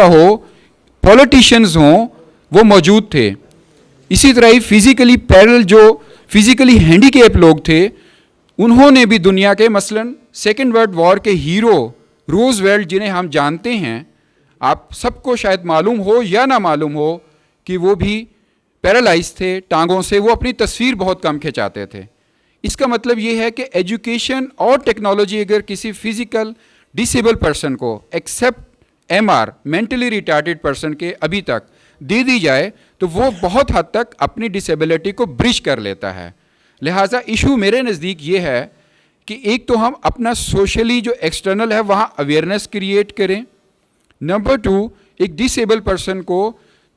हो, पॉलिटिशियंस हों, वो मौजूद थे। इसी तरह ही फिजिकली पैरेलल जो फिजिकली हैंडीकैप लोग थे, उन्होंने भी दुनिया के मसलन सेकेंड वर्ल्ड वॉर के हीरो रूजवेल्ट, जिन्हें हम जानते हैं, आप सबको शायद मालूम हो या ना मालूम हो कि वो भी पैरालाइज थे टांगों से, वो अपनी तस्वीर बहुत कम खिंचाते थे। इसका मतलब ये है कि एजुकेशन और टेक्नोलॉजी अगर किसी फिजिकल डिसेबल पर्सन को except MR mentally retarded person के अभी तक दे दी जाए तो वो बहुत हद तक अपनी डिसेबिलिटी को ब्रिज कर लेता है। लिहाजा इशू मेरे नज़दीक ये है कि एक तो हम अपना सोशली जो एक्सटर्नल है वहाँ अवेयरनेस क्रिएट करें। नंबर 2, एक डिसेबल पर्सन को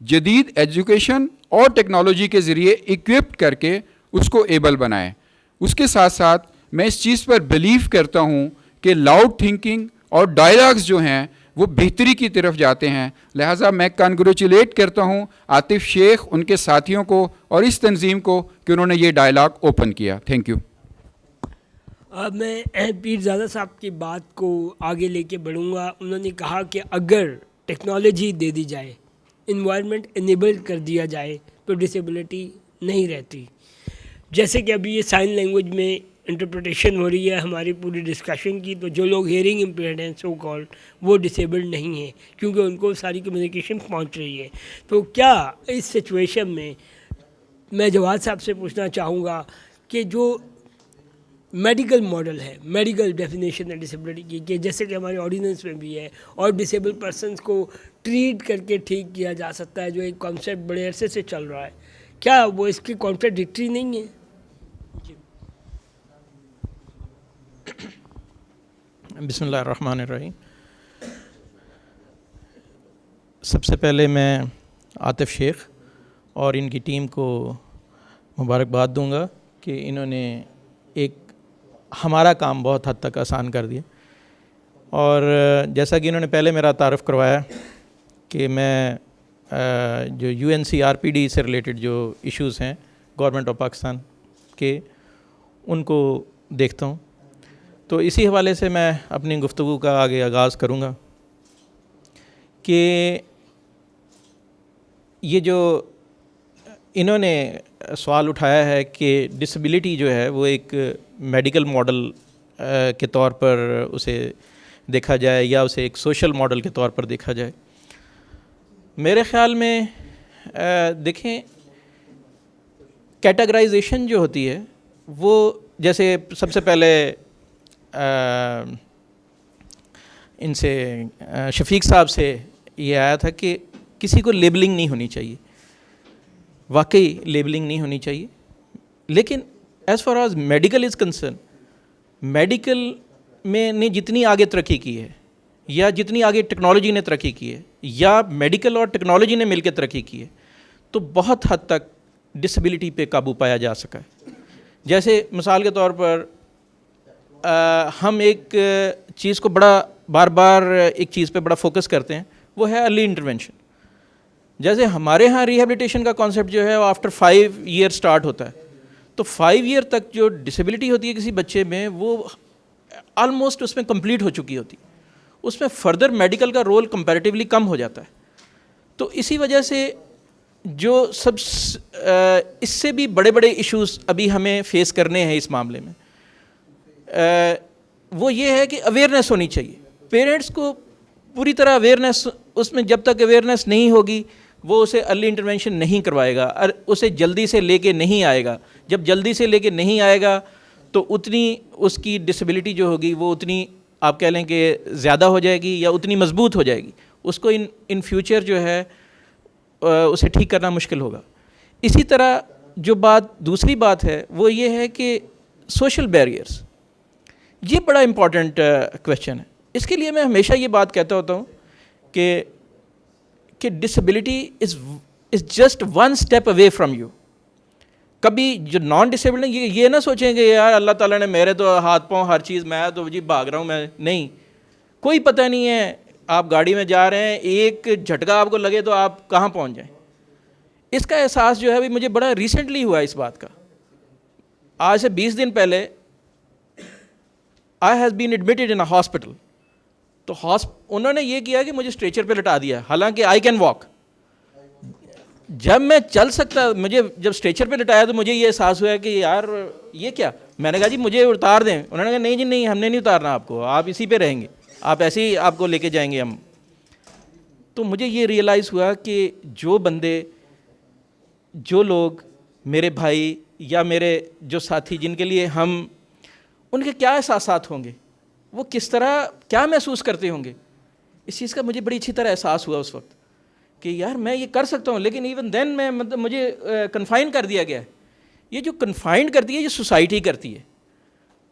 जदीद एजुकेशन और टेक्नोलॉजी के ज़रिए इक्विप्ड करके उसको एबल बनाएं। उसके साथ साथ मैं इस चीज़ पर बिलीव करता हूँ कि लाउड थिंकिंग और डायलॉग्स जो हैं वो बेहतरी की तरफ जाते हैं। लिहाजा मैं कंग्रेचुलेट करता हूँ आतिफ शेख, उनके साथियों को और इस तंजीम को कि उन्होंने ये डायलॉग ओपन किया। Thank you. अब मैं पीरज़ादा साहब की बात को आगे लेके बढ़ूँगा। उन्होंने कहा कि अगर टेक्नोलॉजी दे दी जाए, इन्वायरमेंट इनेबल कर दिया जाए तो डिसेबिलिटी नहीं रहती। जैसे कि अभी ये साइन लैंग्वेज में इंटरप्रिटेशन हो रही है हमारी पूरी डिस्कशन की, तो जो लोग हेयरिंग इम्पेयर्ड हैं सो कॉल्ड, वो डिसेबल्ड नहीं हैं क्योंकि उनको सारी कम्युनिकेशन पहुंच रही है। तो क्या इस सिचुएशन में मैं जवाद साहब से पूछना चाहूँगा कि जो मेडिकल मॉडल है, मेडिकल डेफिनेशन है डिसेबिलिटी की, कि जैसे कि हमारे ऑर्डिनेंस में भी है और डिसेबल पर्सनस को ट्रीट करके ठीक किया जा सकता है, जो एक कॉन्सेप्ट बड़े अरसे से चल रहा है, क्या वो इसकी कॉन्ट्राडिक्टरी नहीं है? बिस्मिल्लाहिर्रहमानिर्रहीम। सबसे पहले मैं आतिफ शेख और इनकी टीम को मुबारकबाद दूंगा कि इन्होंने एक हमारा काम बहुत हद तक आसान कर दिया। और जैसा कि इन्होंने पहले मेरा तारुफ़ करवाया कि मैं जो UNCRPD से रिलेटेड जो इश्यूज़ हैं गवर्नमेंट ऑफ पाकिस्तान के, उनको देखता हूँ, तो इसी हवाले से मैं अपनी गुफ्तगू का आगे आगाज़ करूँगा कि ये जो इन्होंने सवाल उठाया है कि डिसेबिलिटी जो है वो एक मेडिकल मॉडल के तौर पर उसे देखा जाए या उसे एक सोशल मॉडल के तौर पर देखा जाए। मेरे ख़्याल में देखें, कैटेगराइजेशन जो होती है वो, जैसे सबसे पहले इनसे शफीक साहब से ये आया था कि किसी को लेबलिंग नहीं होनी चाहिए। वाकई लेबलिंग नहीं होनी चाहिए, लेकिन as far as medical is concern, medical में ने जितनी आगे तरक्की की है या जितनी आगे टेक्नोलॉजी ने तरक्की की है या मेडिकल और टेक्नोलॉजी ने मिलकर तरक्की की है, तो बहुत हद तक डिसेबिलिटी पे काबू पाया जा सका है। जैसे मिसाल के तौर पर हम एक चीज़ को बार बार एक चीज़ पे बड़ा फोकस करते हैं, वो है अर्ली इंटरवेंशन। जैसे हमारे यहाँ रिहेबिलिटेशन का कॉन्सेप्ट जो है वो आफ्टर 5 ईयर स्टार्ट होता है, तो 5 ईयर तक जो डिसेबिलिटी होती है किसी बच्चे में वो ऑलमोस्ट उसमें कंप्लीट हो चुकी होती है, उसमें फर्दर मेडिकल का रोल कंपैरेटिवली कम हो जाता है। तो इसी वजह से जो सब इससे भी बड़े बड़े इश्यूज़ अभी हमें फेस करने हैं इस मामले में, वो ये है कि अवेयरनेस होनी चाहिए। पेरेंट्स को पूरी तरह अवेयरनेस, उसमें जब तक अवेयरनेस नहीं होगी वो उसे अर्ली इंटरवेंशन नहीं करवाएगा और उसे जल्दी से लेके नहीं आएगा। जब जल्दी से लेके नहीं आएगा तो उतनी उसकी डिसेबिलिटी जो होगी वो उतनी आप कह लें कि ज़्यादा हो जाएगी या उतनी मजबूत हो जाएगी। उसको इन फ्यूचर जो है उसे ठीक करना मुश्किल होगा। इसी तरह जो दूसरी बात है वो ये है कि सोशल बैरियर्स, ये बड़ा इम्पॉर्टेंट क्वेश्चन है। इसके लिए मैं हमेशा ये बात कहता होता हूँ कि disability is just one step away from you. कभी जो नॉन डिसेबल्ड हैं ये ना सोचें कि यार अल्लाह ताला ने मेरे तो हाथ पाँव हर चीज़, मैं तो जी भाग रहा हूँ, मैं नहीं, कोई पता नहीं है, आप गाड़ी में जा रहे हैं, एक झटका आपको लगे तो आप कहाँ पहुँच जाएं। इसका एहसास जो है अभी मुझे बड़ा रिसेंटली हुआ इस बात का। आज से 20 दिन पहले I has been admitted in a hospital तो उन्होंने ये किया कि मुझे स्ट्रेचर पे लटा दिया, हालांकि आई कैन वॉक। जब मैं चल सकता, मुझे जब स्ट्रेचर पे लटाया तो मुझे ये एहसास हुआ कि यार ये क्या। मैंने कहा जी मुझे उतार दें। उन्होंने कहा नहीं जी नहीं, हमने नहीं उतारना आपको, आप इसी पे रहेंगे, आप ऐसे ही आपको लेके जाएंगे हम। तो मुझे ये रियलाइज़ हुआ कि जो लोग मेरे भाई या मेरे जो साथी जिनके लिए उनके क्या एहसासात होंगे, वो किस तरह क्या महसूस करते होंगे, इस चीज़ का मुझे बड़ी अच्छी तरह एहसास हुआ उस वक्त कि यार मैं ये कर सकता हूँ, लेकिन इवन देन मैं मतलब मुझे कन्फाइन कर दिया गया है। ये जो कन्फाइंड करती है ये सोसाइटी करती है।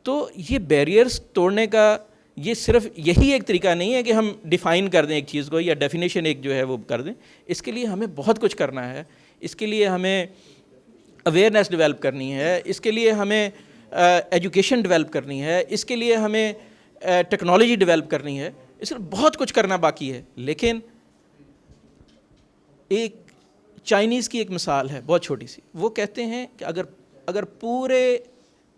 तो ये बैरियर्स तोड़ने का ये सिर्फ यही एक तरीका नहीं है कि हम डिफ़ाइन कर दें एक चीज़ को या डेफिनेशन एक जो है वो कर दें। इसके लिए हमें बहुत कुछ करना है, इसके लिए हमें अवेयरनेस डेवलप करनी है, इसके लिए हमें एजुकेशन डेवलप करनी है, इसके लिए हमें टेक्नोलॉजी डेवलप करनी है, इसमें बहुत कुछ करना बाकी है। लेकिन एक चाइनीज़ की एक मिसाल है बहुत छोटी सी, वो कहते हैं कि अगर पूरे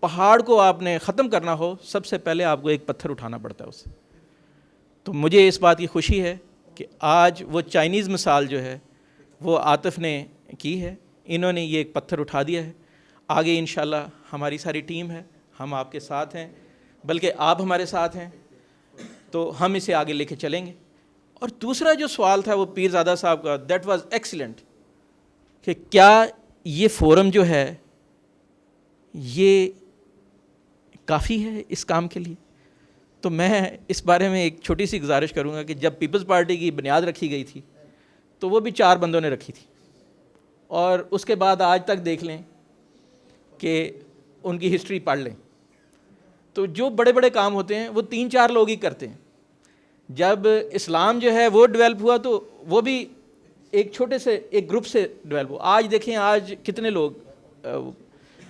पहाड़ को आपने ख़त्म करना हो, सबसे पहले आपको एक पत्थर उठाना पड़ता है उससे। तो मुझे इस बात की खुशी है कि आज वो चाइनीज़ मिसाल जो है वो आतिफ़ ने की है, इन्होंने ये एक पत्थर उठा दिया है। आगे इंशाल्लाह हमारी सारी टीम है, हम आपके साथ हैं, बल्कि आप हमारे साथ हैं, तो हम इसे आगे लेके चलेंगे। और दूसरा जो सवाल था वो पीरज़ादा साहब का, दैट वाज एक्सीलेंट, कि क्या ये फोरम जो है ये काफ़ी है इस काम के लिए। तो मैं इस बारे में एक छोटी सी गुजारिश करूँगा कि जब पीपल्स पार्टी की बुनियाद रखी गई थी तो वो भी 4 बंदों ने रखी थी, और उसके बाद आज तक देख लें कि उनकी हिस्ट्री पढ़ लें तो जो बड़े बड़े काम होते हैं वो 3-4 लोग ही करते हैं। जब इस्लाम जो है वो डेवलप हुआ तो वो भी एक छोटे से एक ग्रुप से डेवलप हुआ। आज देखें आज कितने लोग।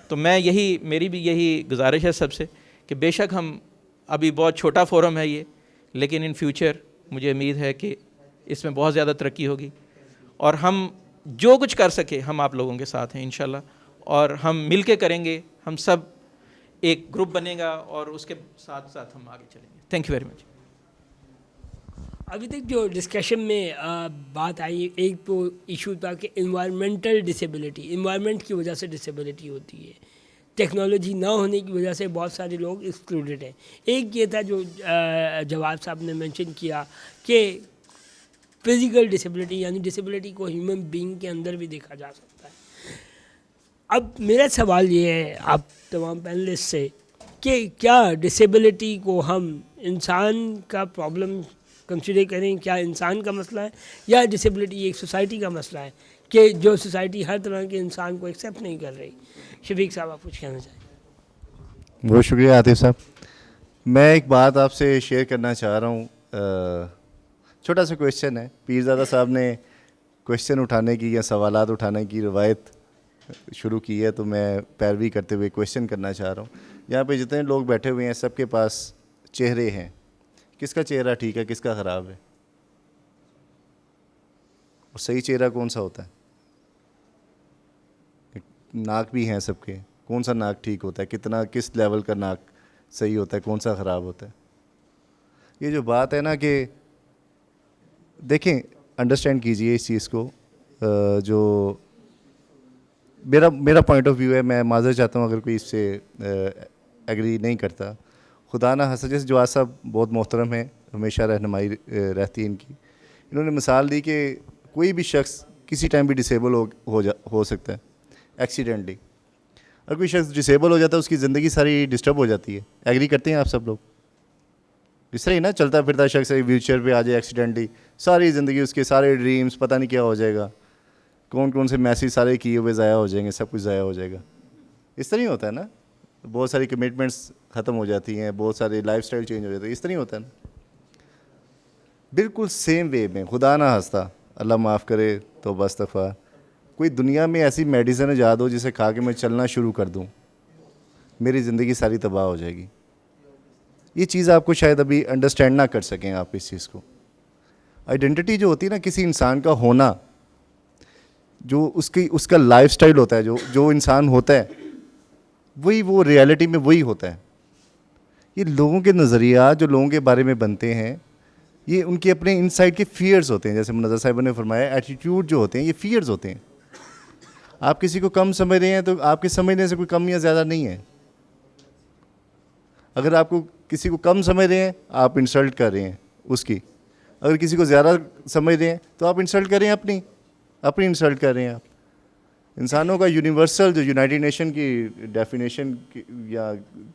तो मेरी भी यही गुजारिश है सबसे कि बेशक हम अभी बहुत छोटा फोरम है ये, लेकिन इन फ्यूचर मुझे उम्मीद है कि इसमें बहुत ज़्यादा तरक्की होगी, और हम जो कुछ कर सके हम आप लोगों के साथ हैं इंशाल्लाह, और हम मिल के करेंगे, हम सब एक ग्रुप बनेगा और उसके साथ साथ हम आगे चलेंगे। Thank you very much. अभी तक जो डिस्कशन में बात आई, एक तो इशू था कि इन्वायरमेंटल डिसेबिलिटी, इन्वायरमेंट की वजह से डिसेबिलिटी होती है, टेक्नोलॉजी ना होने की वजह से बहुत सारे लोग एक्सक्लूडेड हैं। एक ये था जो जवाब साहब ने मेंशन किया कि फिज़िकल डिसेबिलिटी, यानी डिसेबिलिटी को ह्यूमन बीइंग के अंदर भी देखा जा सकता है। अब मेरा सवाल ये है आप तमाम पैनलिस्ट से कि क्या डिसेबिलिटी को हम इंसान का प्रॉब्लम कंसिडर करें, क्या इंसान का मसला है, या डिसेबिलिटी एक सोसाइटी का मसला है कि जो सोसाइटी हर तरह के इंसान को एक्सेप्ट नहीं कर रही। शफीक साहब आप कुछ कहना चाहिए? बहुत शुक्रिया आतिफ साहब। मैं एक बात आपसे शेयर करना चाह रहा हूँ, छोटा सा क्वेश्चन है। पीरज़ादा साहब ने क्वेश्चन उठाने की या सवालात उठाने की रवायत शुरू की है, तो मैं पैरवी करते हुए क्वेश्चन करना चाह रहा हूँ। यहाँ पे जितने लोग बैठे हुए हैं सबके पास चेहरे हैं, किसका चेहरा ठीक है, किसका ख़राब है, और सही चेहरा कौन सा होता है? नाक भी हैं सबके, कौन सा नाक ठीक होता है, किस लेवल का नाक सही होता है, कौन सा ख़राब होता है? ये जो बात है ना कि देखें, अंडरस्टैंड कीजिए इस चीज़ को। जो मेरा पॉइंट ऑफ व्यू है, मैं माज़र चाहता हूँ अगर कोई इससे एग्री नहीं करता। खुदा ना हंस, जैसे जवाद साहब बहुत मोहतरम है, हमेशा रहनुमाई रहती है इनकी। इन्होंने मिसाल दी कि कोई भी शख्स किसी टाइम भी डिसेबल हो सकता है एक्सीडेंटली। अगर कोई शख्स डिसेबल हो जाता है उसकी ज़िंदगी सारी डिस्टर्ब हो जाती है। एग्री करते हैं आप सब लोग? इस तरह ही ना चलता फिरता शख्स व्हील चेयर पर आ जाए एक्सीडेंटली, सारी ज़िंदगी उसके सारे ड्रीम्स पता नहीं क्या हो जाएगा, कौन कौन से मैसेज सारे किए हुए ज़ाया हो जाएंगे, सब कुछ ज़ाया हो जाएगा। इस तरह ही होता है ना, बहुत सारी कमिटमेंट्स ख़त्म हो जाती हैं, बहुत सारे लाइफस्टाइल चेंज हो जाते हैं, इस तरह ही होता है ना। बिल्कुल सेम वे में खुदा ना हंसता, अल्लाह माफ़ करे तो बस दफ़ा, कोई दुनिया में ऐसी मेडिसिन ईजाद हो जिसे खा के मैं चलना शुरू कर दूँ, मेरी ज़िंदगी सारी तबाह हो जाएगी। ये चीज़ आपको शायद अभी अंडरस्टैंड ना कर सकें आप इस चीज़ को। आइडेंटिटी जो होती है ना किसी इंसान का होना, जो उसका लाइफस्टाइल होता है, जो इंसान होता है वही वो रियलिटी में वही होता है। ये लोगों के नज़रिया जो लोगों के बारे में बनते हैं, ये उनके अपने इनसाइड के फियर्स होते हैं। जैसे मुनज़्ज़र साहिबा ने फरमाया, एटीट्यूड जो होते हैं ये फियर्स होते हैं। आप किसी को कम समझ रहे हैं तो आपके समझने से कोई कम या ज़्यादा नहीं है। अगर आपको किसी को कम समझ रहे हैं आप इंसल्ट कर रहे हैं उसकी, अगर किसी को ज़्यादा समझ रहे हैं तो आप इंसल्ट कर रहे हैं अपनी इंसल्ट कर रहे हैं आप। इंसानों का यूनिवर्सल जो यूनाइटेड नेशन की डेफिनेशन या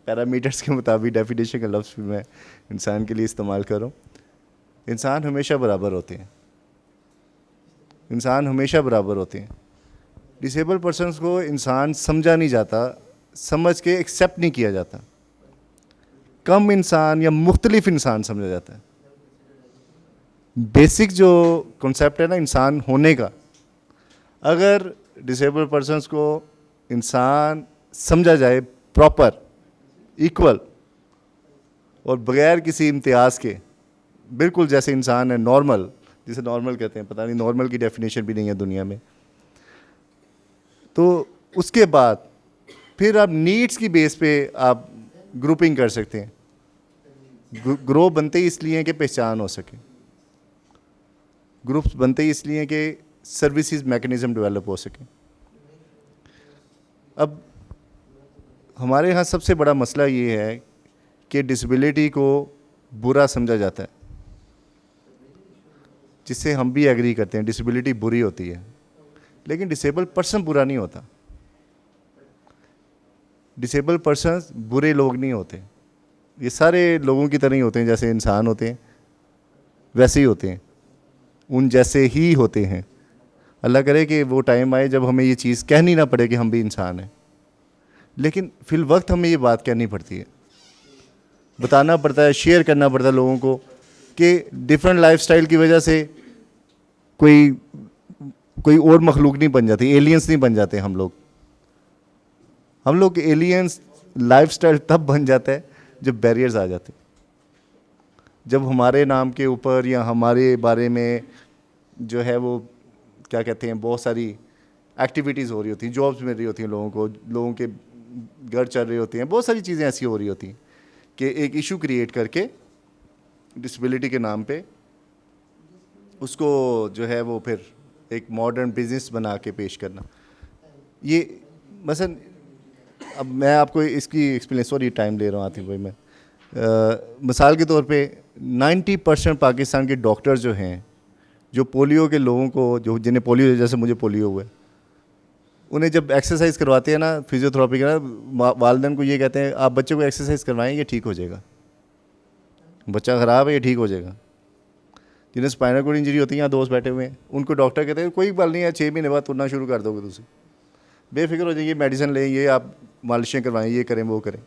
पैरामीटर्स के मुताबिक डेफिनेशन का लफ्ज़ भी मैं इंसान के लिए इस्तेमाल कर रहा हूँ, इंसान हमेशा बराबर होते हैं। इंसान हमेशा बराबर होते हैं। डिसेबल पर्सनस को इंसान समझा नहीं जाता, समझ के एक्सेप्ट नहीं किया जाता। कम इंसान या मुख्तलिफ इंसान समझा जाता है। बेसिक जो कॉन्सेप्ट है ना इंसान होने का, अगर डिसेबल पर्सनस को इंसान समझा जाए प्रॉपर, इक्वल और बगैर किसी इम्तियाज़ के, बिल्कुल जैसे इंसान है नॉर्मल, जिसे नॉर्मल कहते हैं, पता नहीं नॉर्मल की डेफिनेशन भी नहीं है दुनिया में, तो उसके बाद फिर आप नीड्स की बेस पे आप ग्रुपिंग कर सकते हैं। ग्रुप बनते ही इसलिए हैं कि पहचान हो सके, ग्रुप्स बनते ही इसलिए हैं कि सर्विसेज मैकेनिज़्म डेवलप हो सके। अब हमारे यहाँ सबसे बड़ा मसला ये है कि डिसेबिलिटी को बुरा समझा जाता है, जिससे हम भी एग्री करते हैं डिसेबिलिटी बुरी होती है, लेकिन डिसेबल पर्सन बुरा नहीं होता। डिसेबल पर्सन बुरे लोग नहीं होते, ये सारे लोगों की तरह ही होते हैं। जैसे इंसान होते हैं वैसे ही होते हैं, उन जैसे ही होते हैं। अल्लाह करे कि वो टाइम आए जब हमें ये चीज़ कहनी ना पड़े कि हम भी इंसान हैं, लेकिन फिल वक्त हमें ये बात कहनी पड़ती है, बताना पड़ता है, शेयर करना पड़ता है लोगों को कि डिफरेंट लाइफस्टाइल की वजह से कोई और मखलूक नहीं बन जाती, एलियंस नहीं बन जाते हम लोग एलियंस लाइफस्टाइल तब बन जाता है जब बैरियर्स आ जाते हैं, जब हमारे नाम के ऊपर या हमारे बारे में जो है वो क्या कहते हैं बहुत सारी एक्टिविटीज़ हो रही होती हैं, जॉब्स मिल रही होती हैं लोगों को, लोगों के घर चल रहे होते हैं, बहुत सारी चीज़ें ऐसी हो रही होती हैं कि एक इशू क्रिएट करके डिसेबिलिटी के नाम पे उसको जो है वो फिर एक मॉडर्न बिजनेस बना के पेश करना। ये मसलन अब मैं आपको इसकी एक्सप्लेन, सॉरी टाइम ले रहा हूँ आतिफ भाई, मैं मिसाल के तौर पे 90% पाकिस्तान के डॉक्टर्स जो हैं जो पोलियो के लोगों को, जो जिन्हें पोलियो, जैसे मुझे पोलियो हुआ है, उन्हें जब एक्सरसाइज करवाते हैं ना, फिजियोथेरेपी का, वालिदैन को ये कहते हैं आप बच्चे को एक्सरसाइज करवाएं ये ठीक हो जाएगा, बच्चा ख़राब है ये ठीक हो जाएगा। जिन्हें स्पाइनल कोड इंजरी होती है, यहाँ दोस्त बैठे हुए हैं, उनको डॉक्टर कहते हैं कोई बात नहीं है, 6 महीने बाद तुरना शुरू कर दोगे तुझे, बेफिक्र हो जाइए, मेडिसिन लें, ये आप मालिशें करवाएं, ये करें वो करें।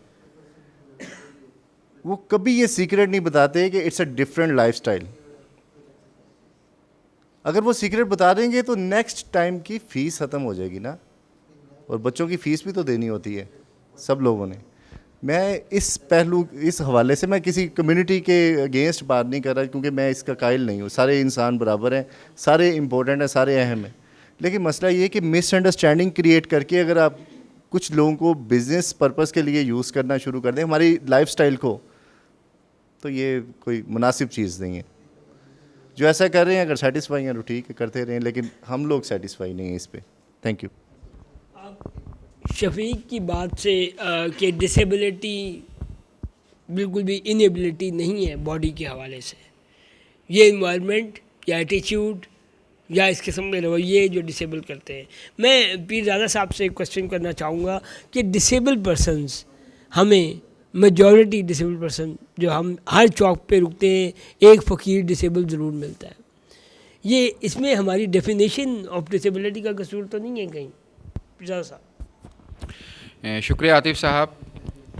वो कभी ये सीक्रेट नहीं बताते कि इट्स अ डिफरेंट लाइफस्टाइल। अगर वो सीक्रेट बता देंगे तो नेक्स्ट टाइम की फ़ीस ख़त्म हो जाएगी ना, और बच्चों की फ़ीस भी तो देनी होती है सब लोगों ने। मैं इस पहलू, इस हवाले से मैं किसी कम्युनिटी के अगेंस्ट बात नहीं कर रहा, क्योंकि मैं इसका कायल नहीं हूँ। सारे इंसान बराबर हैं, सारे इम्पोर्टेंट हैं, सारे अहम हैं, लेकिन मसला ये है कि मिसअंडरस्टैंडिंग क्रिएट करके अगर आप कुछ लोगों को बिज़नेस पर्पस के लिए यूज़ करना शुरू कर दें हमारी लाइफस्टाइल को, तो ये कोई मुनासिब चीज़ नहीं है। जो ऐसा कर रहे हैं अगर सेटिस्फाई हैं तो ठीक है, करते रहें, लेकिन हम लोग सेटिस्फाई नहीं हैं इस पे। Thank you. शफीक की बात से कि डिसेबिलिटी बिल्कुल भी इनेबिलिटी नहीं है बॉडी के हवाले से, ये इन्वायरमेंट या एटीट्यूड या इस किस्म के रवैये जो डिसेबल करते हैं। मैं पीरज़ादा साहब से एक क्वेश्चन करना चाहूँगा कि डिसेबल पर्सनस, हमें मेजॉरिटी डिसेबल पर्सन जो हम हर चौक पे रुकते हैं, एक फ़कीर डिसेबल ज़रूर मिलता है, ये इसमें हमारी डेफिनेशन ऑफ डिसेबिलिटी का कसूर तो नहीं है कहीं? पीरज़ादा साहब। शुक्रिया आतिफ साहब।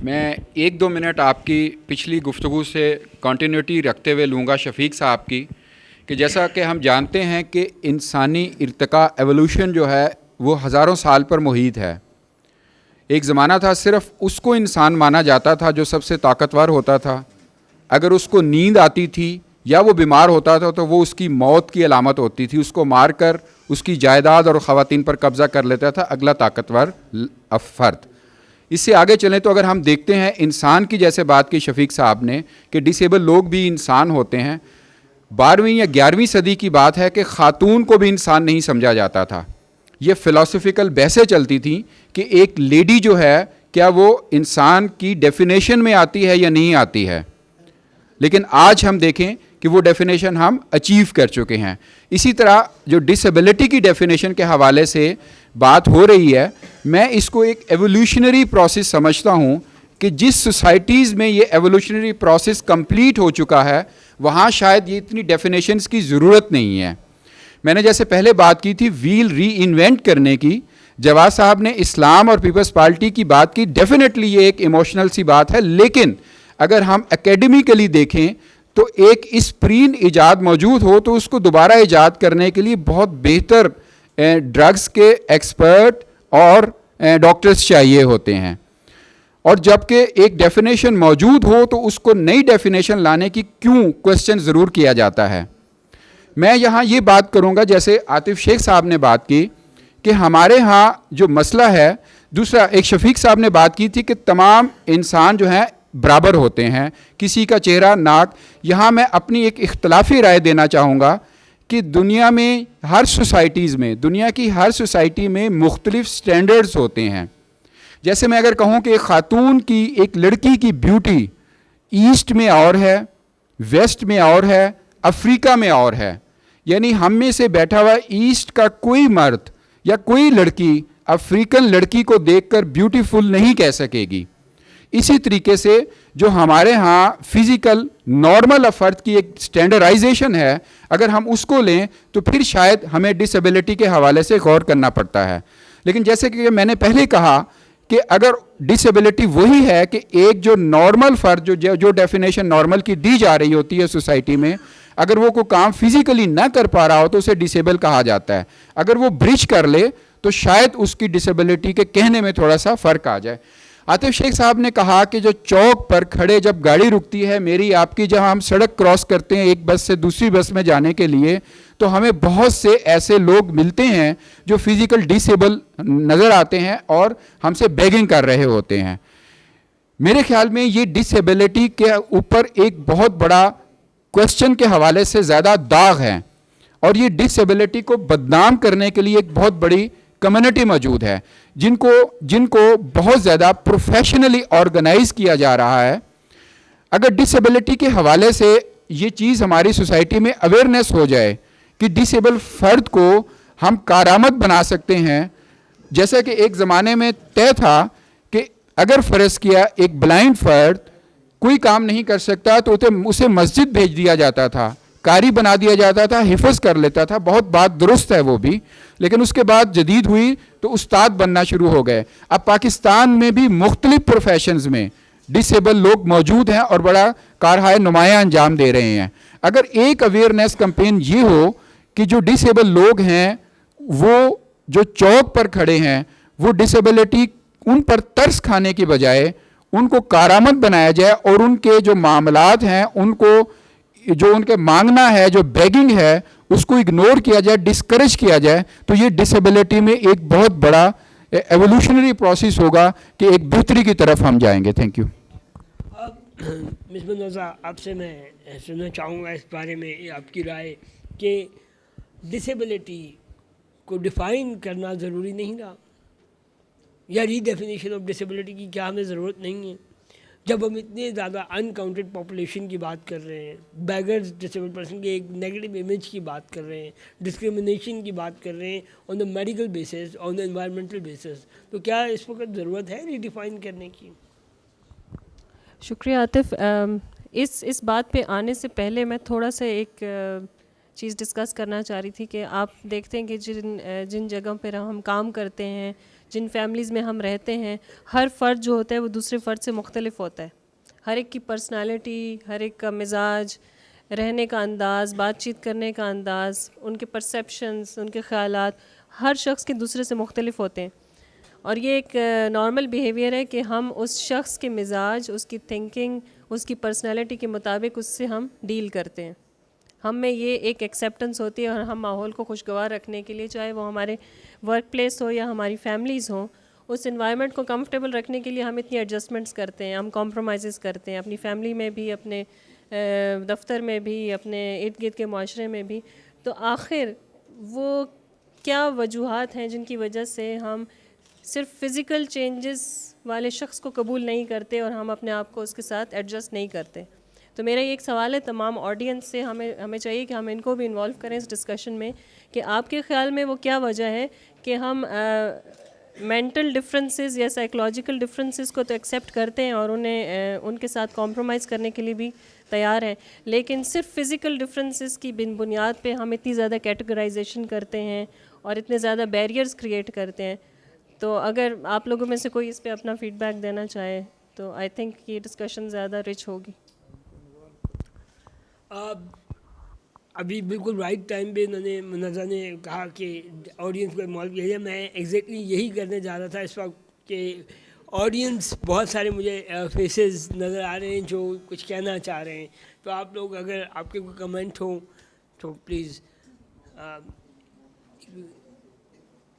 मैं 1-2 मिनट आपकी पिछली गुफ्तगू से कंटिन्यूटी रखते हुए लूँगा शफीक साहब की, कि जैसा कि हम जानते हैं कि इंसानी इर्तिका, एवोल्यूशन जो है वो हज़ारों साल पर मुहित है। एक ज़माना था सिर्फ़ उसको इंसान माना जाता था जो सबसे ताकतवर होता था। अगर उसको नींद आती थी या वो बीमार होता था तो वो उसकी मौत की अलामत होती थी, उसको मार कर उसकी जायदाद और ख़वातीन पर कब्ज़ा कर लेता था अगला ताकतवर फ़र्द। इससे आगे चलें तो अगर हम देखते हैं इंसान की, जैसे बात की शफीक साहब ने कि डिसेबल लोग भी इंसान होते हैं, 12वीं या 11वीं सदी की बात है कि ख़ातून को भी इंसान नहीं समझा जाता था। ये फ़िलासफ़िकल बहसें चलती थी कि एक लेडी जो है क्या वो इंसान की डेफिनेशन में आती है या नहीं आती है। लेकिन आज हम देखें कि वो डेफिनेशन हम अचीव कर चुके हैं। इसी तरह जो डिसेबिलिटी की डेफिनेशन के हवाले से बात हो रही है, मैं इसको एक एवोल्यूशनरी प्रोसेस समझता हूँ कि जिस सोसाइटीज़ में ये एवोल्यूशनरी प्रोसेस कंप्लीट हो चुका है वहाँ शायद ये इतनी डेफिनेशंस की ज़रूरत नहीं है। मैंने जैसे पहले बात की थी व्हील री इन्वेंट करने की, जवाद साहब ने इस्लाम और पीपल्स पार्टी की बात की। डेफिनेटली ये एक इमोशनल सी बात है, लेकिन अगर हम एकेडमिकली देखें तो एक स्प्रीन इजाद मौजूद हो तो उसको दोबारा इजाद करने के लिए बहुत बेहतर ड्रग्स के एक्सपर्ट और डॉक्टर्स चाहिए होते हैं, और जबकि एक डेफिनेशन मौजूद हो तो उसको नई डेफिनेशन लाने की क्यों क्वेश्चन ज़रूर किया जाता है। मैं यहाँ ये बात करूँगा, जैसे आतिफ शेख साहब ने बात की कि हमारे यहाँ जो मसला है, दूसरा एक शफीक साहब ने बात की थी कि तमाम इंसान जो हैं बराबर होते हैं, किसी का चेहरा नाक। यहाँ मैं अपनी एक इख्तलाफी राय देना चाहूँगा कि दुनिया में हर सोसाइटीज़ में, दुनिया की हर सोसाइटी में मुख्तलिफ स्टैंडर्ड्स होते हैं। जैसे मैं अगर कहूँ कि एक ख़ातून की, एक लड़की की ब्यूटी ईस्ट में और है, वेस्ट में और है, अफ्रीका में और है, यानी हम में से बैठा हुआ ईस्ट का कोई मर्द या कोई लड़की अफ्रीकन लड़की को देखकर ब्यूटीफुल नहीं कह सकेगी। इसी तरीके से जो हमारे यहाँ फिज़िकल नॉर्मल फ़र्द की एक स्टैंडर्डाइजेशन है, अगर हम उसको लें तो फिर शायद हमें डिसेबिलिटी के हवाले से गौर करना पड़ता है। लेकिन जैसे कि मैंने पहले कहा कि अगर डिसेबिलिटी वही है कि एक जो नॉर्मल फ़र्द जो डेफिनेशन नॉर्मल की दी जा रही होती है सोसाइटी में, अगर वो कोई काम फिज़िकली ना कर पा रहा हो तो उसे डिसेबल कहा जाता है। अगर वो ब्रिज कर ले तो शायद उसकी डिसेबिलिटी के कहने में थोड़ा सा फ़र्क आ जाए। आतिफ शेख साहब ने कहा कि जो चौक पर खड़े जब गाड़ी रुकती है मेरी आपकी, जहां हम सड़क क्रॉस करते हैं एक बस से दूसरी बस में जाने के लिए, तो हमें बहुत से ऐसे लोग मिलते हैं जो फिज़िकल डिसेबल नज़र आते हैं और हमसे बेगिंग कर रहे होते हैं। मेरे ख्याल में ये डिसेबिलिटी के ऊपर एक बहुत बड़ा क्वेश्चन के हवाले से ज़्यादा दाग है, और ये डिसेबिलिटी को बदनाम करने के लिए एक बहुत बड़ी कम्युनिटी मौजूद है जिनको बहुत ज़्यादा प्रोफेशनली ऑर्गेनाइज किया जा रहा है। अगर डिसेबिलिटी के हवाले से ये चीज़ हमारी सोसाइटी में अवेयरनेस हो जाए कि डिसेबल फ़र्द को हम कारामद बना सकते हैं, जैसे कि एक ज़माने में तय था कि अगर फ़र्ज़ किया एक ब्लाइंड फ़र्द कोई काम नहीं कर सकता तो उसे मस्जिद भेज दिया जाता था, कारी बना दिया जाता था, हिफ़्ज़ कर लेता था। बहुत बात दुरुस्त है वो भी, लेकिन उसके बाद जदीद हुई तो उस्ताद बनना शुरू हो गए। अब पाकिस्तान में भी मुख्तलिफ प्रोफेशंस में डिसेबल लोग मौजूद हैं और बड़ा कारहाय नुमाया अंजाम दे रहे हैं। अगर एक अवेयरनेस कैंपेन ये हो कि जो डिसेबल लोग हैं वो जो चौक पर खड़े हैं वो डिसेबिलिटी उन पर तरस खाने की बजाय उनको कारामद बनाया जाए और उनके जो मामलात हैं, उनको जो उनके मांगना है, जो बेगिंग है, उसको इग्नोर किया जाए, डिस्करेज किया जाए, तो ये डिसेबिलिटी में एक बहुत बड़ा एवोल्यूशनरी प्रोसेस होगा कि एक बेहतरी की तरफ हम जाएंगे। Thank you. मिस बनोज़ा, आपसे मैं सुनना चाहूँगा इस बारे में आपकी राय कि डिसेबिलिटी को डिफ़ाइन करना ज़रूरी नहीं रहा, या रीडेफिनेशन ऑफ डिसेबिलिटी की क्या हमें ज़रूरत नहीं है, जब हम इतने ज़्यादा अनकाउंटेड पॉपुलेशन की बात कर रहे हैं, बैगर्स डिसेबल पर्सन के एक नेगेटिव इमेज की बात कर रहे हैं, डिस्क्रिमिनेशन की बात कर रहे हैं on the medical basis, on the environmental basis, तो क्या इस वक्त ज़रूरत है रीडिफाइन करने की? शुक्रिया आतिफ। इस बात पे आने से पहले मैं थोड़ा सा एक चीज़ डिस्कस करना चाह रही थी कि आप देखते हैं कि जिन जगहों पर हम काम करते हैं, जिन फैमिलीज़ में हम रहते हैं, हर फ़र्द जो होता है वो दूसरे फ़र्द से मुख्तलिफ होता है। हर एक की पर्सनालिटी, हर एक का मिजाज, रहने का अंदाज़, बातचीत करने का अंदाज़, उनके परसेप्शंस, उनके ख़यालात, हर शख्स के दूसरे से मुख्तलिफ होते हैं। और ये एक नॉर्मल बिहेवियर है कि हम उस शख्स के मिजाज, उसकी थिंकिंग, उसकी पर्सनालिटी के मुताबिक उससे हम डील करते हैं। हम में ये एक एक्सेप्टेंस होती है और हम माहौल को खुशगवार रखने के लिए, चाहे वो हमारे वर्क प्लेस हो या हमारी फैमिलीज़ हों, उस इन्वायरमेंट को कंफर्टेबल रखने के लिए हम इतनी एडजस्टमेंट्स करते हैं, हम कॉम्प्रोमाइज़ करते हैं अपनी फैमिली में भी, अपने दफ्तर में भी, अपने इर्द गिर्द के माशरे में भी, तो आखिर वो क्या वजूहात हैं जिनकी वजह से हम सिर्फ फ़िज़िकल चेंजेस वाले शख्स को कबूल नहीं करते और हम अपने आप को उसके साथ एडजस्ट नहीं करते। तो मेरा ये एक सवाल है तमाम ऑडियंस से, हमें चाहिए कि हम इनको भी इन्वॉल्व करें इस डिस्कशन में कि आपके ख़्याल में वो क्या वजह है कि हम मेंटल डिफरेंसेस या साइकोलॉजिकल डिफरेंसेस को तो एक्सेप्ट करते हैं और उन्हें उनके साथ कॉम्प्रोमाइज़ करने के लिए भी तैयार हैं, लेकिन सिर्फ फ़िज़िकल डिफरेंसेस की बिन बुनियाद पे हम इतनी ज़्यादा कैटेगराइजेशन करते हैं और इतने ज़्यादा बैरियर्स क्रिएट करते हैं। तो अगर आप लोगों में से कोई इस पे अपना फ़ीडबैक देना चाहे तो आई थिंक ये डिस्कशन ज़्यादा रिच होगी। अभी बिल्कुल राइट टाइम पे उन्होंने मुनज़्ज़ा ने कहा कि ऑडियंस को इन्वॉल्व किया जाए। मैं एग्जैक्टली यही करने जा रहा था इस वक्त कि ऑडियंस बहुत सारे मुझे फेसेस नज़र आ रहे हैं जो कुछ कहना चाह रहे हैं। तो आप लोग अगर आपके कोई कमेंट हो तो प्लीज़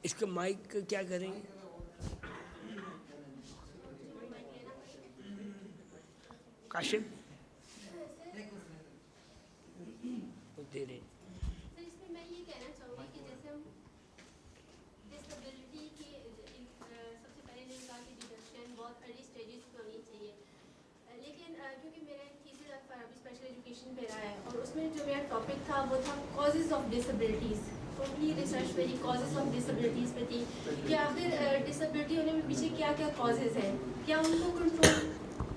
इसका माइक क्या करेंगे? काशिफ दे रहे। सर, इसमें मैं ये कहना चाहूँगी कि जैसे हम डिसेबिलिटी की सबसे पहले ने कहा कि डिटेक्शन बहुत अर्ली स्टेजेस पे होनी चाहिए, लेकिन क्योंकि मेरा एक थीसिस अभी स्पेशल एजुकेशन पे रहा है और उसमें जो मेरा टॉपिक था वो था causes of disabilities. Totally research मेरी कॉजेज़ ऑफ डिसेबिलिटीज़ पे थी कि आखिर डिसेबिलिटी होने में पीछे क्या क्या कॉजेज़ हैं, क्या उनको कंट्रोल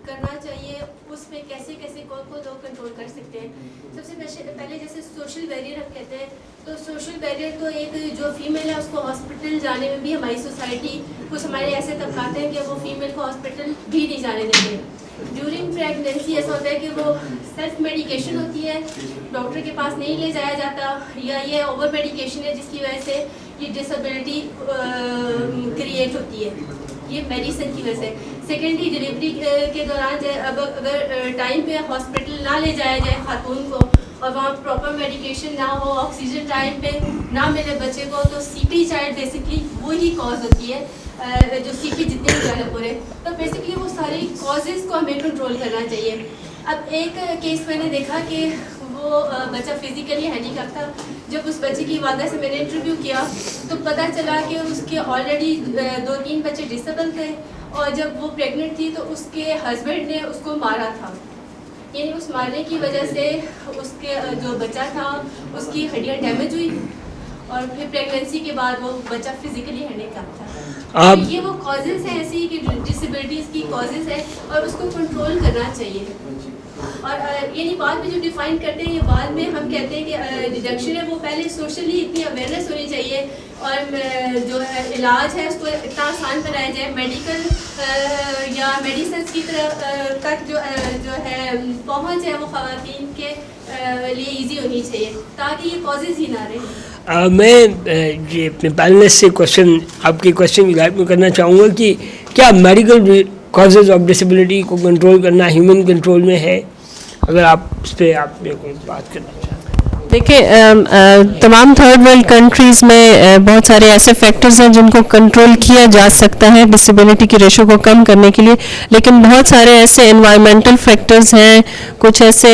करना चाहिए, उस पर कैसे कैसे कौन को लोग कंट्रोल कर सकते हैं। सबसे पहले जैसे सोशल बैरियर हम कहते हैं, तो सोशल बैरियर तो एक जो फीमेल है उसको हॉस्पिटल जाने में भी हमारी सोसाइटी कुछ हमारे ऐसे तबकाते हैं कि वो फीमेल को हॉस्पिटल भी नहीं जाने देते। ड्यूरिंग प्रेगनेंसी ऐसा होता है कि वो सेल्फ मेडिकेशन होती है, डॉक्टर के पास नहीं ले जाया जाता, या ये ओवर मेडिकेशन है जिसकी वजह से ये डिसेबिलिटी क्रिएट होती है, ये मेडिसिन की वजह से। सेकेंडली डिलीवरी के दौरान अब अगर टाइम पे हॉस्पिटल ना ले जाया जाए खातून को और वहाँ प्रॉपर मेडिकेशन ना हो, ऑक्सीजन टाइम पे ना मिले बच्चे को, तो सीपी चाइल्ड बेसिकली वही कॉज होती है, जो सीपी जितने भी ज़्यादा पूरे। तो बेसिकली वो सारी कॉजेज़ को हमें कंट्रोल करना चाहिए। अब एक केस मैंने देखा कि वो बच्चा फिज़िकली हैंडीकैप था। जब उस बच्चे की वादा से मैंने इंटरव्यू किया तो पता चला कि उसके ऑलरेडी 2-3 बच्चे डिसेबल थे और जब वो प्रेग्नेंट थी तो उसके हस्बैंड ने उसको मारा था, यानी उस मारने की वजह से उसके जो बच्चा था उसकी हड्डियाँ डैमेज हुई और फिर प्रेगनेंसी के बाद वो बच्चा फिजिकली हैंडीकैप था। तो ये वो कॉजेज़ हैं ऐसी कि डिसेबिलिटीज़ की कॉजेज़ है और उसको कंट्रोल करना चाहिए। और यानी बाद में जो डिफाइन करते हैं, ये बाद में हम कहते हैं कि डिडक्शन है, वो पहले सोशली इतनी अवेयरनेस होनी चाहिए और जो है इलाज है उसको इतना आसान बनाया जाए, मेडिकल या मेडिसिन की तरफ तक जो है पहुंच है वो ख़वातीन के लिए इजी होनी चाहिए ताकि ये कॉजेज़ ही ना रहे। मैं ये अपने पैनलिस्ट से क्वेश्चन आपके क्वेश्चन की लाइट में करना चाहूँगा कि क्या मेडिकल कॉजेज़ ऑफ डिसेबिलिटी को कंट्रोल करना ह्यूमन कंट्रोल में है? अगर आप इस पर आप मेरे को बात करना चाहते हैं। देखिए, तमाम थर्ड वर्ल्ड कंट्रीज़ में बहुत सारे ऐसे फैक्टर्स हैं जिनको कंट्रोल किया जा सकता है डिसेबिलिटी की रेशो को कम करने के लिए, लेकिन बहुत सारे ऐसे एनवायरमेंटल फैक्टर्स हैं, कुछ ऐसे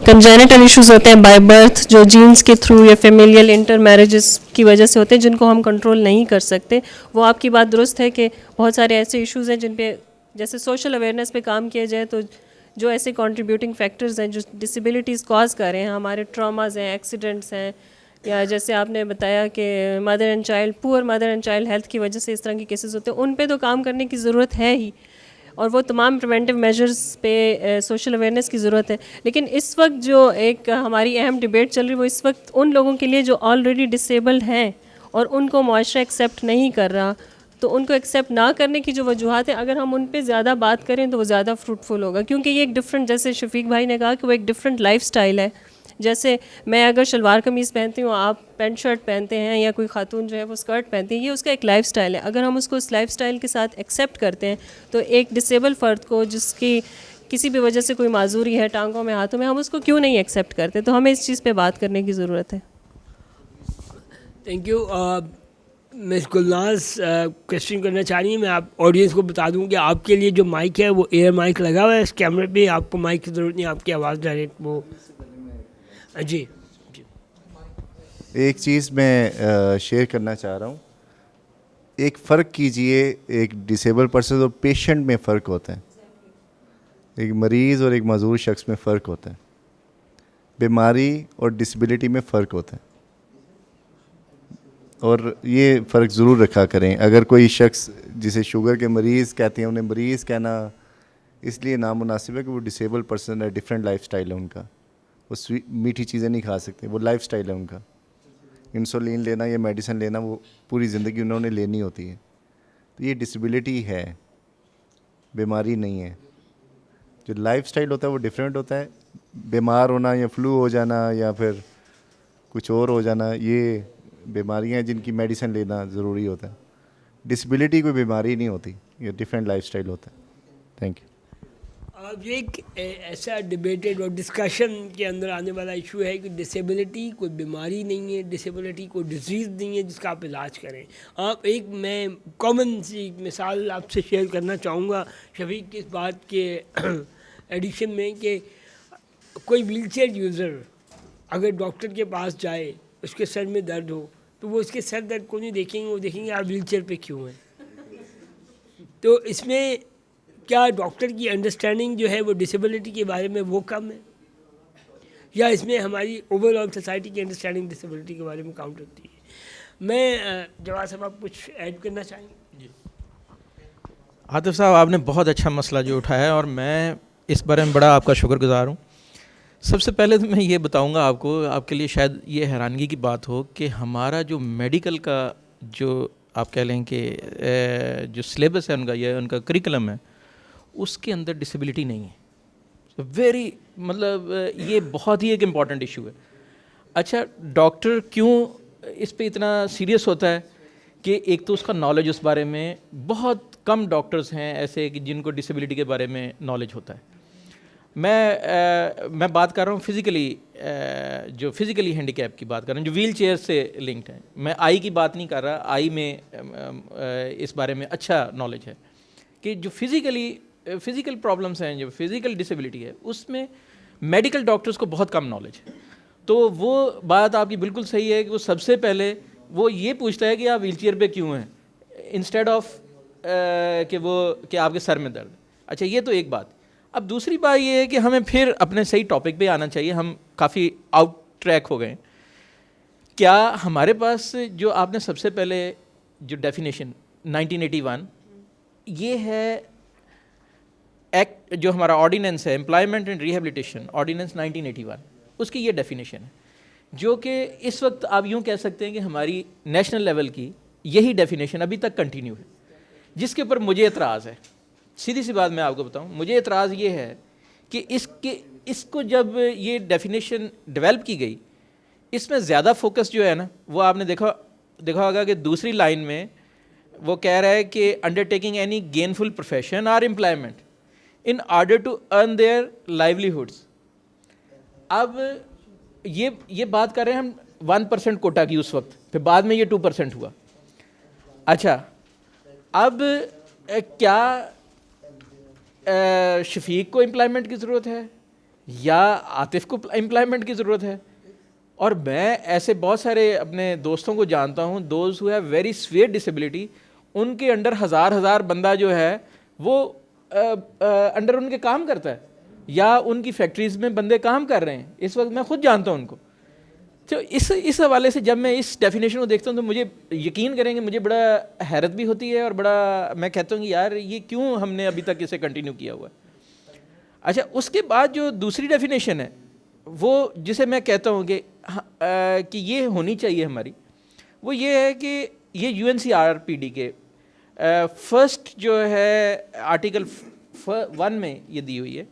कंजेनिटल इश्यूज होते हैं बाय बर्थ जो जीन्स के थ्रू या फेमिलियल इंटर मैरिजेस की वजह से होते हैं जिनको हम कंट्रोल नहीं कर सकते। वो आपकी बात दुरुस्त है कि बहुत सारे ऐसे इश्यूज़ हैं जिन पे जैसे सोशल अवेयरनेस पे काम किया जाए तो जो ऐसे कंट्रीब्यूटिंग फैक्टर्स हैं जो डिसेबिलिटीज़ कॉज कर रहे हैं, हमारे ट्रॉमाज हैं, एक्सीडेंट्स हैं, या जैसे आपने बताया कि mother and child poor mother and child health की वजह से इस तरह के केसेस होते हैं, उन पे तो काम करने की ज़रूरत है ही और वो तमाम प्रिवेंटिव मेजर्स पे सोशल अवेयरनेस की ज़रूरत है। लेकिन इस वक्त जो एक हमारी अहम डिबेट चल रही है वो इस वक्त उन लोगों के लिए जो ऑलरेडी डिसेबल्ड हैं और उनको मुआशरा एक्सेप्ट नहीं कर रहा, तो उनको एक्सेप्ट ना करने की जो वजूहत है अगर हम उन पे ज़्यादा बात करें तो वो ज़्यादा फ्रूटफुल होगा, क्योंकि ये एक डिफरेंट, जैसे शफीक भाई ने कहा कि वो एक डिफरेंट लाइफस्टाइल है। जैसे मैं अगर शलवार कमीज़ पहनती हूँ, आप पैंट शर्ट पहनते हैं, या कोई खातून जो है वो स्कर्ट पहनती है, ये उसका एक लाइफस्टाइल है। अगर हम उसको उस लाइफस्टाइल के साथ एक्सेप्ट करते हैं तो एक डिसेबल फ़र्द को जिसकी किसी भी वजह से कोई माजूरी है, टांगों में हाथों में, हम उसको क्यों नहीं एक्सेप्ट करते? तो हमें इस चीज़ पर बात करने की ज़रूरत है। Thank you. Miss Gulnaz question करना चाह रही हैं। मैं आप ऑडियंस को बता दूं कि आपके लिए जो माइक है वो एयर माइक लगा हुआ है इस कैमरे पे, आपको माइक की ज़रूरत नहीं, आपकी आवाज़ डायरेक्ट वो जी। एक चीज़ मैं शेयर करना चाह रहा हूँ। एक फ़र्क कीजिए, एक डिसेबल पर्सन और पेशेंट में फ़र्क होता है, एक मरीज़ और एक मजदूर शख्स में फ़र्क होता है, बीमारी और डिसेबिलिटी में फ़र्क होता है। और ये फ़र्क ज़रूर रखा करें। अगर कोई शख्स जिसे शुगर के मरीज़ कहते हैं, उन्हें मरीज़ कहना इसलिए नामुनासिब है कि वो डिसेबल पर्सन है, डिफरेंट लाइफ स्टाइल है उनका, वो मीठी चीज़ें नहीं खा सकते, वो लाइफ स्टाइल है उनका। इंसुलिन लेना या मेडिसिन लेना वो पूरी ज़िंदगी उन्होंने लेनी होती है। तो ये डिसेबिलिटी है, बीमारी नहीं है। जो लाइफ स्टाइल होता है वो डिफरेंट होता है। बीमार होना या फ्लू हो जाना या फिर कुछ और हो जाना, ये बीमारियां हैं जिनकी मेडिसिन लेना ज़रूरी होता है। डिसेबिलिटी कोई बीमारी नहीं होती, ये डिफरेंट लाइफ स्टाइल होता है। Thank you. अब ये एक ऐसा डिबेटेड और डिस्कशन के अंदर आने वाला इशू है कि डिसेबिलिटी कोई बीमारी नहीं है, डिसेबिलिटी कोई डिजीज़ नहीं है जिसका आप इलाज करें। आप एक मैं कॉमन सी मिसाल आपसे शेयर करना चाहूँगा शफीक की इस बात के एडिशन में कि कोई व्हीलचेयर यूज़र अगर डॉक्टर के पास जाए, उसके सर में दर्द हो, तो वो उसके सर दर्द को नहीं देखेंगे, वो देखेंगे आप व्हीलचेयर पे क्यों हैं। तो इसमें क्या डॉक्टर की अंडरस्टैंडिंग जो है वो डिसेबिलिटी के बारे में वो कम है, या इसमें हमारी ओवरऑल सोसाइटी की अंडरस्टैंडिंग डिसेबिलिटी के बारे में काउंट होती है। मैं जवाब साहब आप कुछ ऐड करना चाहेंगे? आतिफ साहब, आपने बहुत अच्छा मसला जो उठाया है और मैं इस बारे में बड़ा आपका शुक्रगुजार हूँ। सबसे पहले तो मैं ये बताऊंगा आपको, आपके लिए शायद ये हैरानगी की बात हो कि हमारा जो मेडिकल का जो आप कह लें कि जो सिलेबस है उनका या उनका करिकुलम है, उसके अंदर डिसेबिलिटी नहीं है। वेरी मतलब ये बहुत ही एक इम्पॉर्टेंट इशू है। अच्छा, डॉक्टर क्यों इस पे इतना सीरियस होता है कि एक तो उसका नॉलेज उस बारे में, बहुत कम डॉक्टर्स हैं ऐसे कि जिनको डिसेबिलिटी के बारे में नॉलेज होता है। मैं बात कर रहा हूँ फिज़िकली, जो फिज़िकली हैंडीकैप की बात कर रहा हूँ, जो व्हील चेयर से लिंक्ड है। मैं आई की बात नहीं कर रहा, आई में इस बारे में अच्छा नॉलेज है कि जो फ़िज़िकल प्रॉब्लम्स हैं, जो फिज़िकल डिसेबिलिटी है, उसमें मेडिकल डॉक्टर्स को बहुत कम नॉलेज है। तो वो बात आपकी बिल्कुल सही है कि वो सबसे पहले वो ये पूछता है कि आप व्हील चेयर पर क्यों हैं, इंस्टेड ऑफ कि आपके सर में दर्द। अच्छा, ये तो एक बात। अब दूसरी बात ये है कि हमें फिर अपने सही टॉपिक पे आना चाहिए। हम काफ़ी आउट ट्रैक हो गए। क्या हमारे पास जो आपने सबसे पहले जो डेफिनेशन 1981 ये है एक्ट, जो हमारा ऑर्डिनेंस है एम्प्लॉयमेंट एंड रिहेबिलिटेशन ऑर्डिनेंस 1981, उसकी ये डेफिनेशन है, जो कि इस वक्त आप यूँ कह सकते हैं कि हमारी नेशनल लेवल की यही डेफिनेशन अभी तक कंटिन्यू है, जिसके ऊपर मुझे एतराज़ है। सीधी सी बात मैं आपको बताऊं, मुझे एतराज़ ये है कि इसको जब ये डेफिनेशन डेवलप की गई, इसमें ज़्यादा फोकस जो है ना, वो आपने देखा होगा कि दूसरी लाइन में वो कह रहा है कि अंडरटेकिंग एनी गेनफुल प्रोफेशन और employment in order to earn their livelihoods. अब ये बात कर रहे हैं हम 1% कोटा की उस वक्त, फिर बाद में ये 2% हुआ। अच्छा, अब क्या शफीक को एम्प्लॉयमेंट की ज़रूरत है या आतिफ को एम्प्लॉयमेंट की ज़रूरत है? और मैं ऐसे बहुत सारे अपने दोस्तों को जानता हूँ, those who have very severe disability, उनके अंडर हज़ार बंदा जो है वो अंडर उनके काम करता है, या उनकी फैक्ट्रीज़ में बंदे काम कर रहे हैं इस वक्त। मैं खुद जानता हूँ उनको। तो इस हवाले से जब मैं इस डेफिनेशन को देखता हूँ तो मुझे यकीन करेंगे, मुझे बड़ा हैरत भी होती है और बड़ा मैं कहता हूँ कि यार ये क्यों हमने अभी तक इसे कंटिन्यू किया हुआ है। अच्छा, उसके बाद जो दूसरी डेफिनेशन है वो जिसे मैं कहता हूँ कि ये होनी चाहिए हमारी, वो ये है कि ये UNCRPD के फर्स्ट जो है आर्टिकल 1 में ये दी हुई है।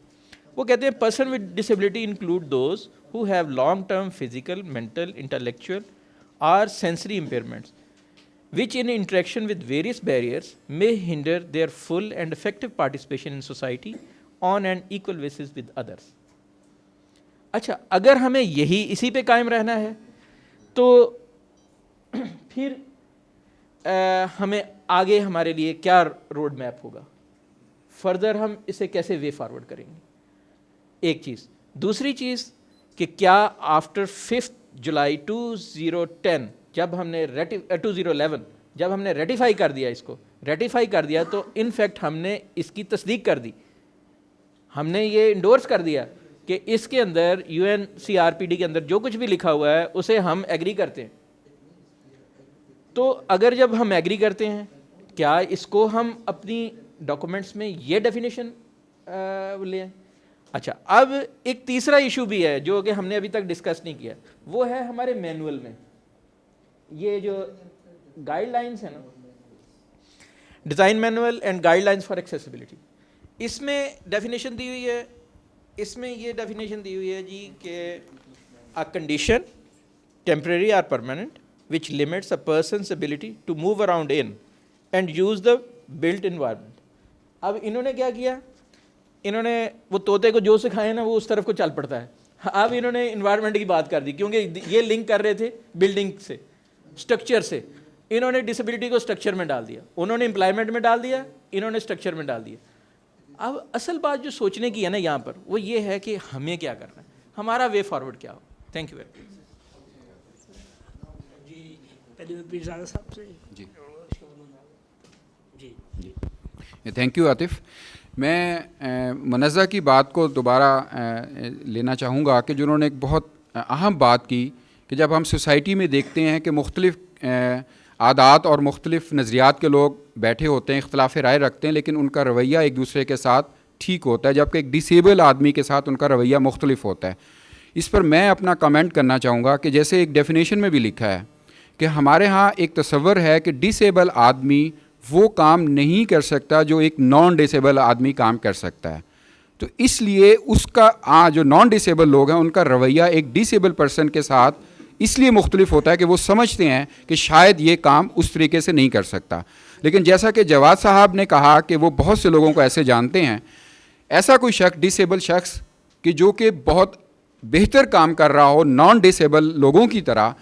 वो कहते हैं person with disability include those who have long-term physical, mental, intellectual or sensory impairments, which in interaction with various barriers may hinder their full and effective participation in society on an equal basis with others. अच्छा, अगर हमें यही इसी पे कायम रहना है तो फिर हमें आगे हमारे लिए क्या रोड मैप होगा, फर्दर हम इसे कैसे वे फॉरवर्ड करेंगे, एक चीज़। दूसरी चीज़ कि क्या आफ्टर 5 जुलाई 2010 जब हमने 2011 जब हमने रेटिफाई कर दिया, इसको रेटिफाई कर दिया, तो इनफैक्ट हमने इसकी तस्दीक कर दी, हमने ये इंडोर्स कर दिया कि इसके अंदर UNCRPD के अंदर जो कुछ भी लिखा हुआ है उसे हम एग्री करते हैं। तो अगर जब हम एग्री करते हैं, क्या इसको हम अपनी डॉक्यूमेंट्स में ये डेफिनेशन ले आए? अच्छा, अब एक तीसरा इशू भी है जो कि हमने अभी तक डिस्कस नहीं किया, वो है हमारे मैनुअल में ये जो गाइडलाइंस है ना, design manual and guidelines for accessibility, इसमें डेफिनेशन दी हुई है, इसमें ये डेफिनेशन दी हुई है जी कि अ कंडीशन टेम्परेरी और permanent which limits a person's ability to move around in and use the built environment. अब इन्होंने क्या किया, इन्होंने वो तोते को जो सिखाया ना वो उस तरफ को चल पड़ता है। अब इन्होंने इन्वायरमेंट की बात कर दी, क्योंकि ये लिंक कर रहे थे बिल्डिंग से, स्ट्रक्चर से। इन्होंने डिसेबिलिटी को स्ट्रक्चर में डाल दिया, उन्होंने एम्प्लॉयमेंट में डाल दिया, इन्होंने स्ट्रक्चर में डाल दिया। अब असल बात जो सोचने की है ना यहाँ पर, वो ये है कि हमें क्या करना है, हमारा वे फॉरवर्ड क्या हो। Thank you very much. जी, पहले मैं पीरजादा साहब से जी जी थैंक यू आतिफ़। मैं मनज़्ज़ा की बात को दोबारा लेना चाहूँगा कि जिन्होंने एक बहुत अहम बात की कि जब हम सोसाइटी में देखते हैं कि मुख्तलिफ़ आदात और मुख्तलिफ़ नज़रियात के लोग बैठे होते हैं, इख्तलाफ राय रखते हैं, लेकिन उनका रवैया एक दूसरे के साथ ठीक होता है, जबकि एक डिसेबल आदमी के साथ उनका रवैया मुख्तलिफ होता है। इस पर मैं अपना कमेंट करना चाहूँगा कि जैसे एक डेफिनेशन में भी लिखा है कि हमारे यहाँ एक तस्वर है कि डिसेबल आदमी वो काम नहीं कर सकता जो एक नॉन डिसेबल आदमी काम कर सकता है। तो इसलिए उसका जो नॉन डिसेबल लोग हैं उनका रवैया एक डिसेबल पर्सन के साथ इसलिए मुख्तलिफ होता है कि वो समझते हैं कि शायद ये काम उस तरीके से नहीं कर सकता। लेकिन जैसा कि जवाद साहब ने कहा कि वो बहुत से लोगों को ऐसे जानते हैं, ऐसा कोई शख्स डिसेबल शख्स कि जो कि बहुत बेहतर काम कर रहा हो नॉन डिसेबल लोगों की तरह,